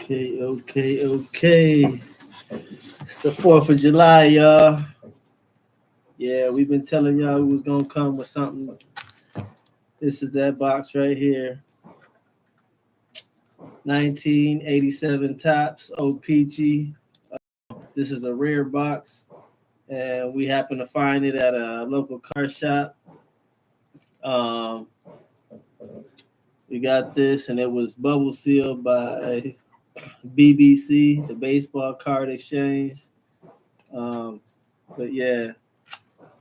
Okay. It's the 4th of July, y'all. Yeah, we've been telling y'all we was gonna come with something. This is that box right here. 1987 tops, O Pee Chee. This is a rare box, and we happened to find it at a local car shop. Um, we got this, and it was bubble sealed by BBC, the Baseball Card Exchange. Um, but yeah,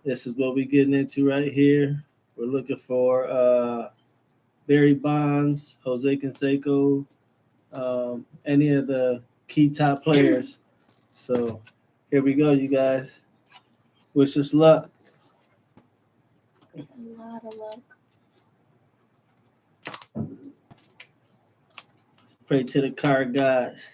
this is what we're getting into right here. We're looking for Barry Bonds, Jose Canseco, any of the key top players. So here we go, you guys. Wish us luck. A lot of luck. Pray to the card gods.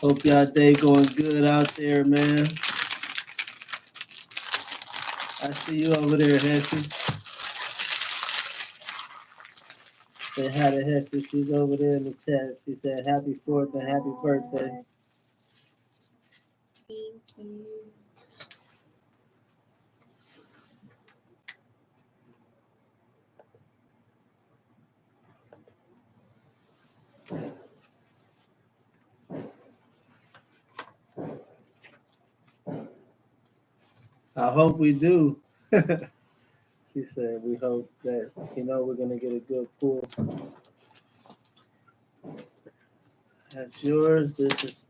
Hope y'all day going good out there, man. I see you over there, Hessie. Say hi to Hessie. She's over there in the chat. She said happy 4th and happy birthday. Thank you. I hope we do. She said we hope that she know we're gonna get a good pull. That's yours. This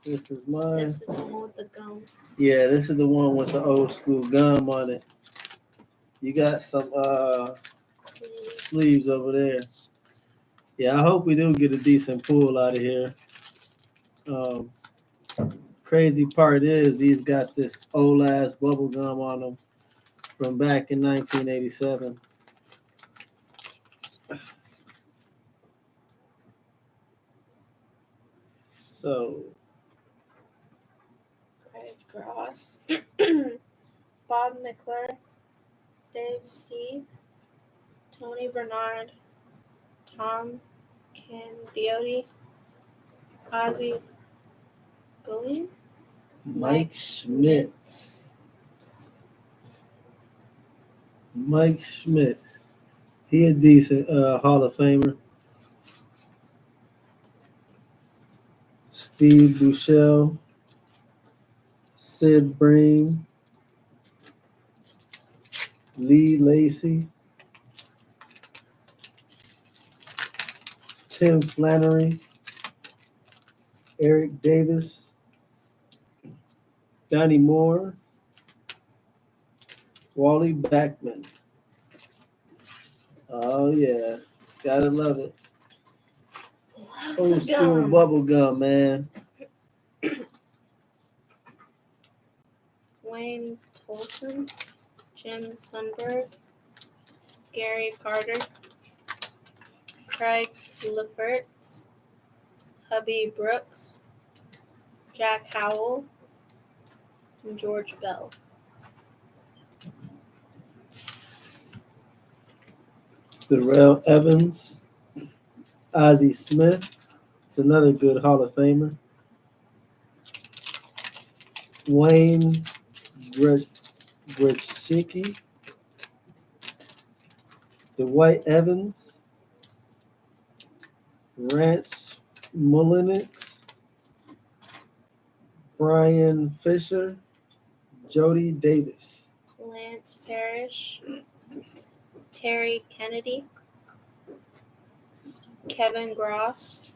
is mine. This is the one with the gum. Yeah, this is the one with the old school gum on it. You got some sleeves over there. Yeah, I hope we do get a decent pull out of here. Crazy part is these got this old ass bubble gum on them from back in 1987. So Craig Gross. Bob Mickler. Dave Steve. Tony Bernard. Tom Candiotti. Ozzy Guillen. Mike Schmidt. Mike Schmidt. He a decent Hall of Famer. Steve Bushell. Sid Bream. Lee Lacy. Tim Flannery. Eric Davis. Donnie Moore. Wally Backman. Oh yeah, gotta love it. Old school bubble gum, man. Wayne Tolson. Jim Sundberg. Gary Carter. Craig Lefferts. Hubby Brooks. Jack Howell. And George Bell. Darrell Evans, Ozzie Smith. It's another good Hall of Famer. Wayne Gretzky, Dwight Evans, Rance Mullins, Brian Fisher, Jody Davis. Lance Parrish. Terry Kennedy. Kevin Gross.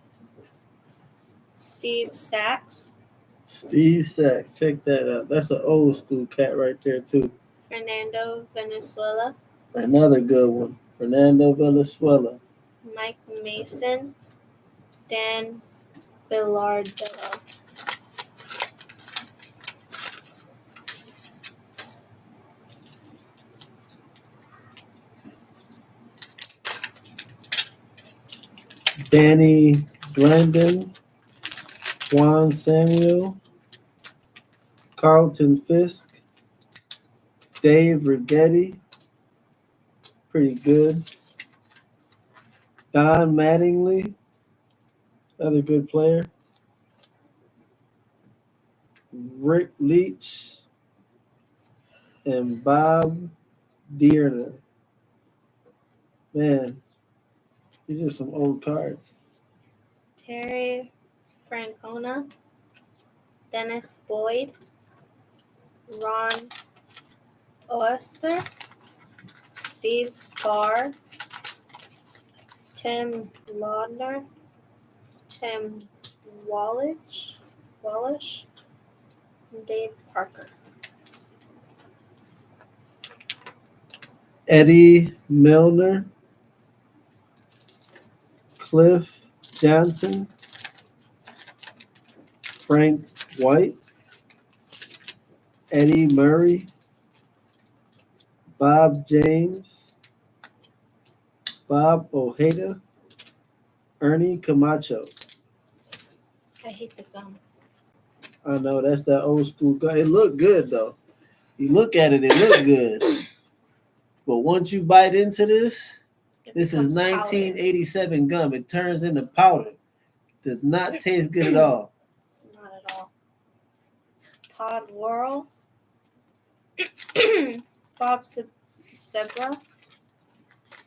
Steve Sachs. Steve Sachs, check that out. That's an old school cat right there too. Fernando Venezuela. Another good one. Fernando Venezuela. Mike Mason. Dan Billardello. Danny Blandon, Juan Samuel, Carlton Fisk, Dave Rigetti, pretty good. Don Mattingly, another good player. Rick Leach and Bob Dearden. Man, these are some old cards. Terry Francona, Dennis Boyd, Ron Oester, Steve Barr, Tim Laudner, Tim Wallish, and Dave Parker. Eddie Milner, Cliff Johnson, Frank White, Eddie Murray, Bob James, Bob Ojeda, Ernie Camacho. I hate the gum. I know that's that old school guy. It looked good though. You look at it, it looked good. But once you bite into this, this is 1987 gum. It turns into powder. Does not taste good at all. Not at all. Todd Worrell, Bob Sebra,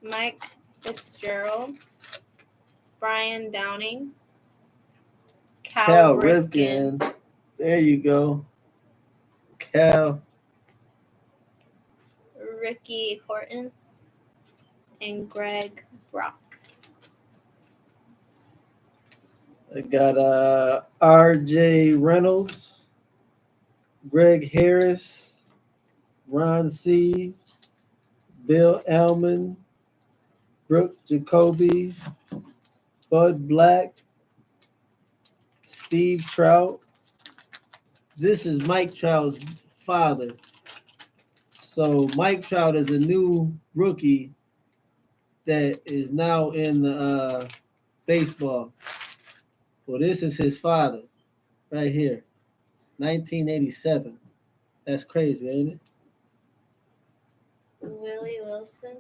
Mike Fitzgerald, Brian Downing, Cal Ripken. There you go. Cal. Ricky Horton, and Greg Brock. I got R.J. Reynolds, Greg Harris, Ron C., Bill Elman, Brooke Jacoby, Bud Black, Steve Trout. This is Mike Trout's father. So Mike Trout is a new rookie that is now in the baseball. Well, this is his father right here, 1987. That's crazy, ain't it? Willie Wilson,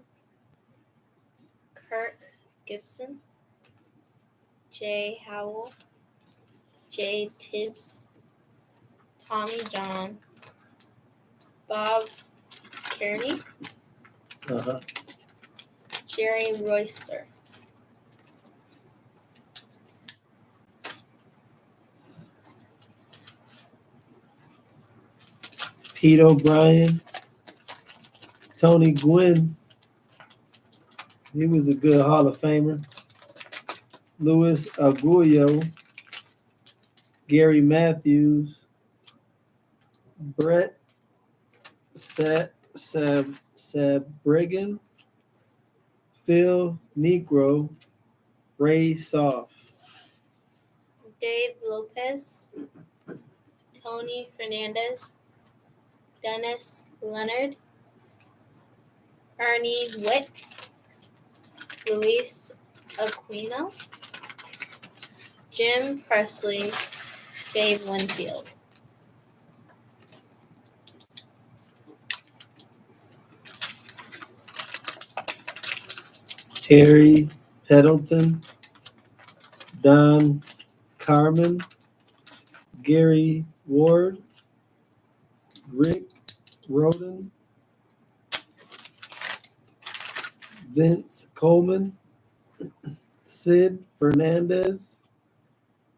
Kirk Gibson, Jay Howell, Jay Tibbs, Tommy John, Bob Kearney, Jerry Royster. Pete O'Brien, Tony Gwynn. He was a good Hall of Famer. Louis Aguayo, Gary Matthews, Brett Sabrigan, Phil Negro, Ray Soft. Dave Lopez, Tony Fernandez, Dennis Leonard, Ernie Witt, Luis Aquino, Jim Presley, Dave Winfield. Terry Peddleton, Don Carmen, Gary Ward, Rick Roden, Vince Coleman, Sid Fernandez,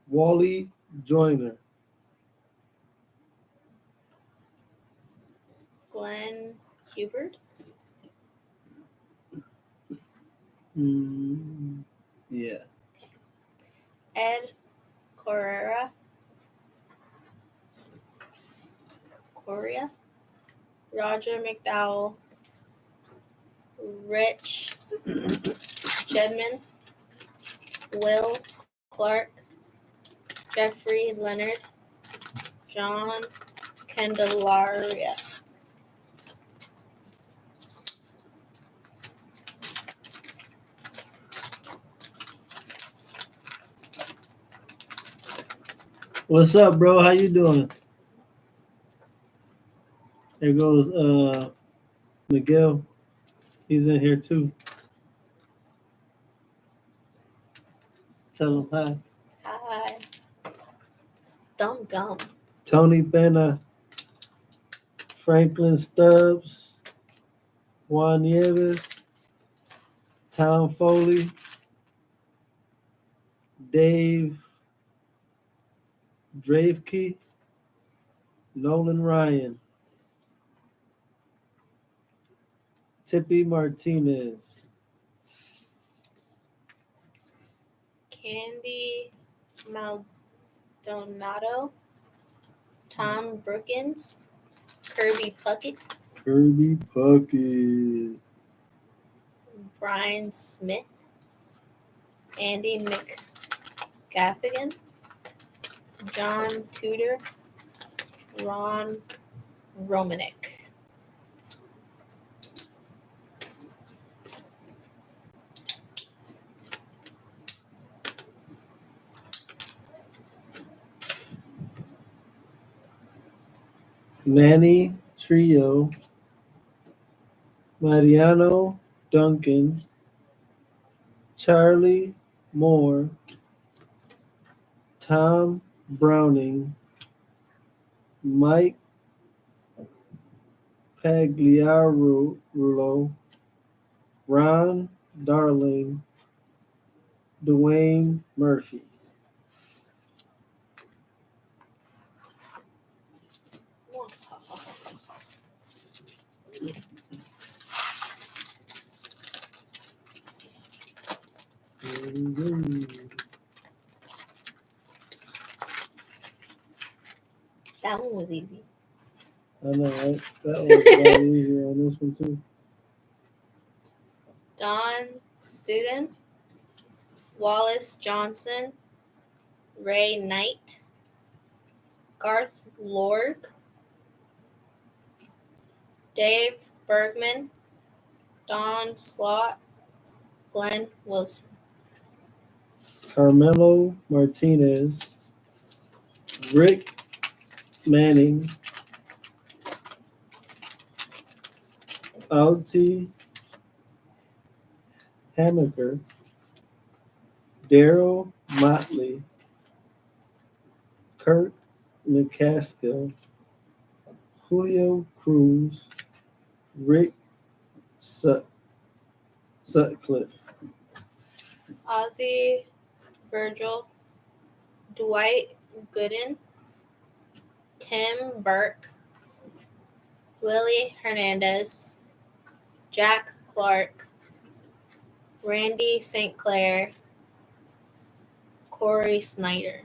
Wally Joyner. Glenn Hubert, Yeah. Ed Correa, Roger McDowell, Rich Jedman, Will Clark, Jeffrey Leonard, John Candelaria. What's up, bro? How you doing? There goes Miguel. He's in here too. Tell him hi. Hi. Dumb. Tony Bena, Franklin Stubbs, Juan Nieves, Tom Foley, Dave Dravke, Nolan Ryan, Tippy Martinez, Candy Maldonado, Tom Brookins, Kirby Puckett, Brian Smith, Andy McGaffigan, John Tudor, Ron Romanek. Manny Trio, Mariano Duncan, Charlie Moore, Tom Browning, Mike Pagliarulo, Ron Darling, Dwayne Murphy. That one was easy. I know, right? That was probably easier on this one too. Don Sudden, Wallace Johnson, Ray Knight, Garth Lorg, Dave Bergman, Don Slott, Glenn Wilson. Carmelo Martinez, Rick Manning, Alti Hamaker, Daryl Motley, Kurt McCaskill, Julio Cruz, Rick Sutcliffe, Ozzy Virgil, Dwight Gooden, Tim Burke, Willie Hernandez, Jack Clark, Randy St. Clair, Corey Snyder.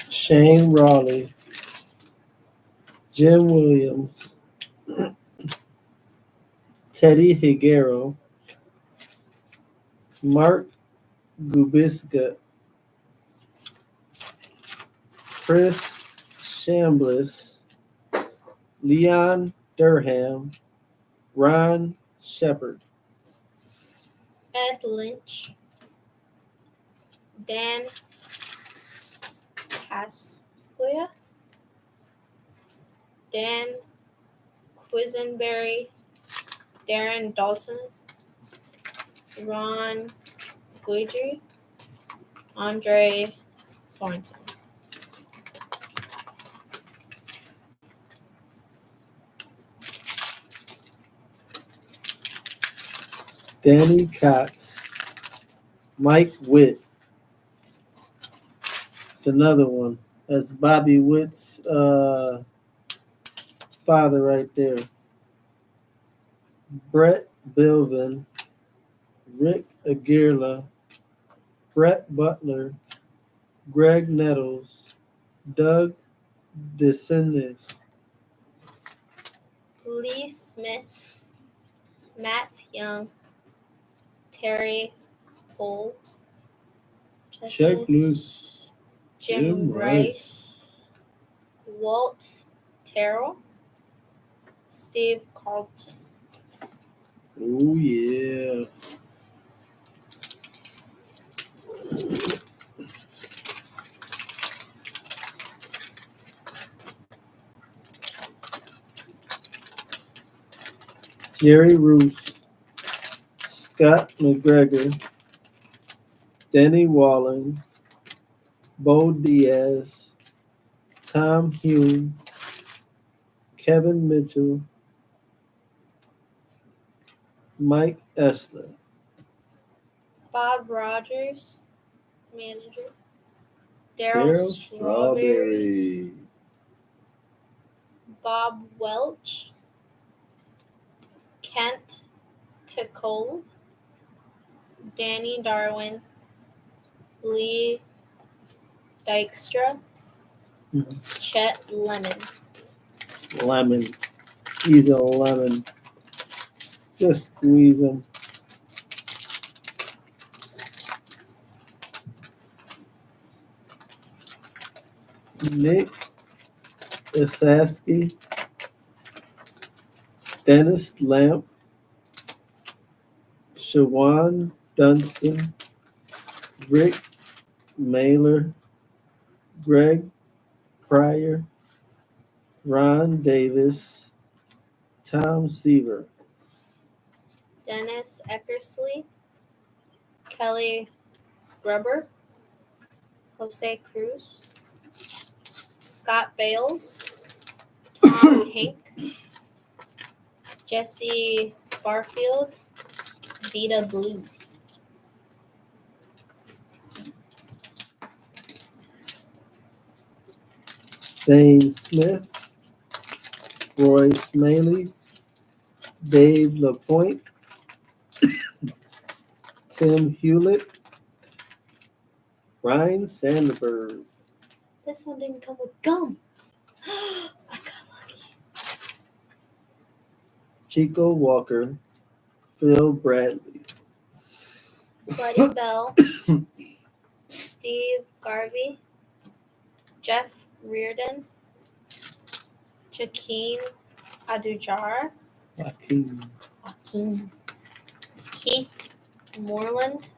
Shane Raleigh, Jim Williams, Teddy Higuero, Mark Gubiska, Chris Chambliss, Leon Durham, Ron Shepard, Ed Lynch, Dan Casquia, Dan Quisenberry, Darren Dalton, Ron Guidry, Andre Thornton. Danny Cox, Mike Witt. It's another one. That's Bobby Witt's father right there. Brett Bilvin, Rick Aguirla, Brett Butler, Greg Nettles, Doug DeSantis, Lee Smith, Matt Young, Terry Cole, Chuck Lewis, Jim Rice, Walt Terrell, Steve Carlton. Oh yeah. Jerry Roos, Scott McGregor, Denny Walling, Bo Diaz, Tom Hume, Kevin Mitchell, Mike Essler, Bob Rogers, manager. Daryl Daryl Strawberry, Strawberry, Bob Welch, Kent Tickle, Danny Darwin, Lee Dykstra, Chet Lemon. Lemon. He's a lemon. Just squeeze him. Nick Isaski, Dennis Lamp, Shawan Dunstan, Rick Mailer, Greg Pryor, Ron Davis, Tom Seaver, Dennis Eckersley, Kelly Grubber, Jose Cruz, Scott Bales, Tom Hank, Jesse Barfield, Vita Blue. Zane Smith, Roy Smaley, Dave LaPointe, Tim Hewlett, Ryan Sandberg, This one didn't come with gum. I got lucky. Chico Walker, Phil Bradley, Buddy Bell, Steve Garvey, Jeff Reardon, Jaqueen Adujar, Joaquin, Keith Moreland,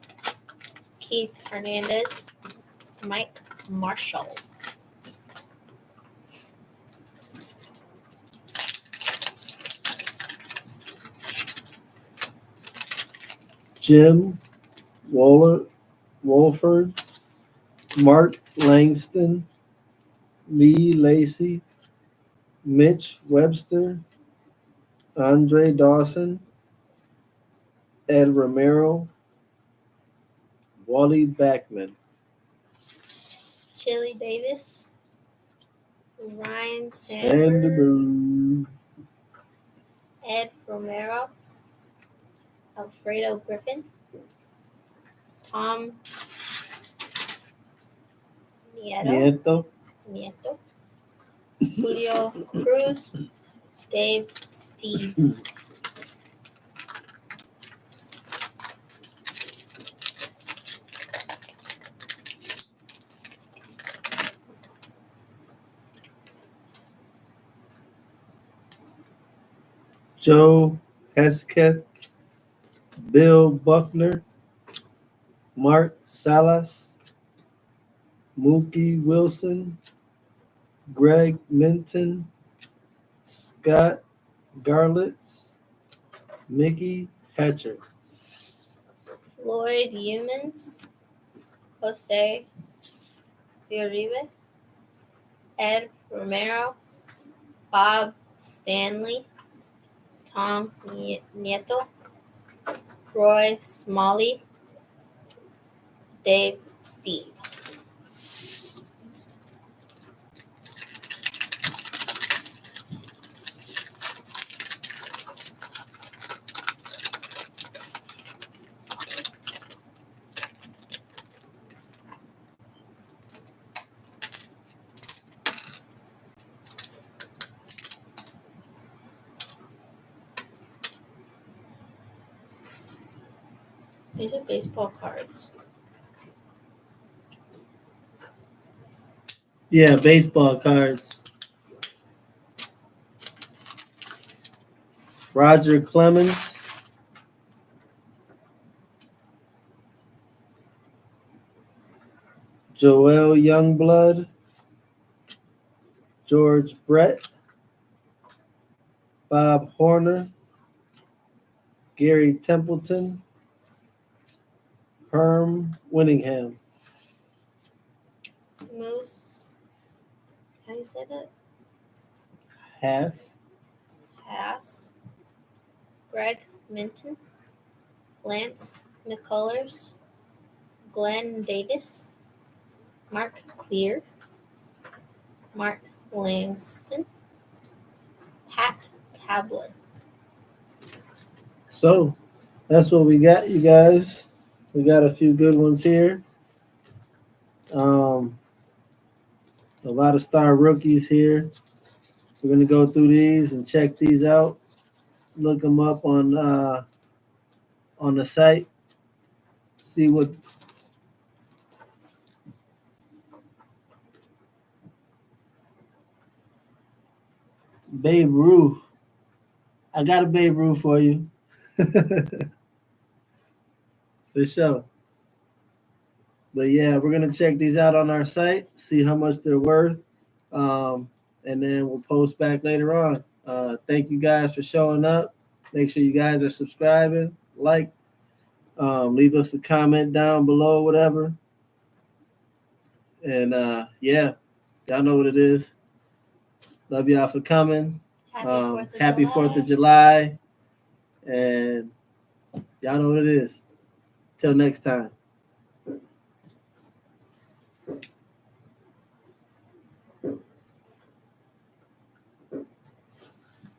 Keith Hernandez, Mike Marshall. Jim Wolford, Mark Langston, Lee Lacey, Mitch Webster, Andre Dawson, Ed Romero, Wally Backman, Chili Davis, Ryan Sandberg, Sandberg, Ed Romero, Alfredo Griffin, Tom Nieto, Nieto, Julio Cruz, Dave Steve. Joe Hesketh, Bill Buckner, Mark Salas, Mookie Wilson, Greg Minton, Scott Garlitz, Mickey Hatcher, Floyd Humans, Jose Uribe, Ed Romero, Bob Stanley, Tom Nieto, Roy Smalley, Dave Steve. These are baseball cards. Yeah, baseball cards. Roger Clemens, Joel Youngblood, George Brett, Bob Horner, Gary Templeton, Herm Winningham. Moose. How do you say that? Hass, Greg Minton, Lance McCullers, Glenn Davis, Mark Clear, Mark Langston, Pat Tabler. So that's what we got, you guys. We got a few good ones here. A lot of star rookies here. We're gonna go through these and check these out. Look them up on the site. See what. Babe Ruth. I got a Babe Ruth for you. For sure. But yeah, we're gonna check these out on our site, see how much they're worth, and then we'll post back later on. Thank you guys for showing up. Make sure you guys are subscribing, like, leave us a comment down below, whatever. And yeah, y'all know what it is. Love y'all for coming. Happy 4th of July. And y'all know what it is. Till next time.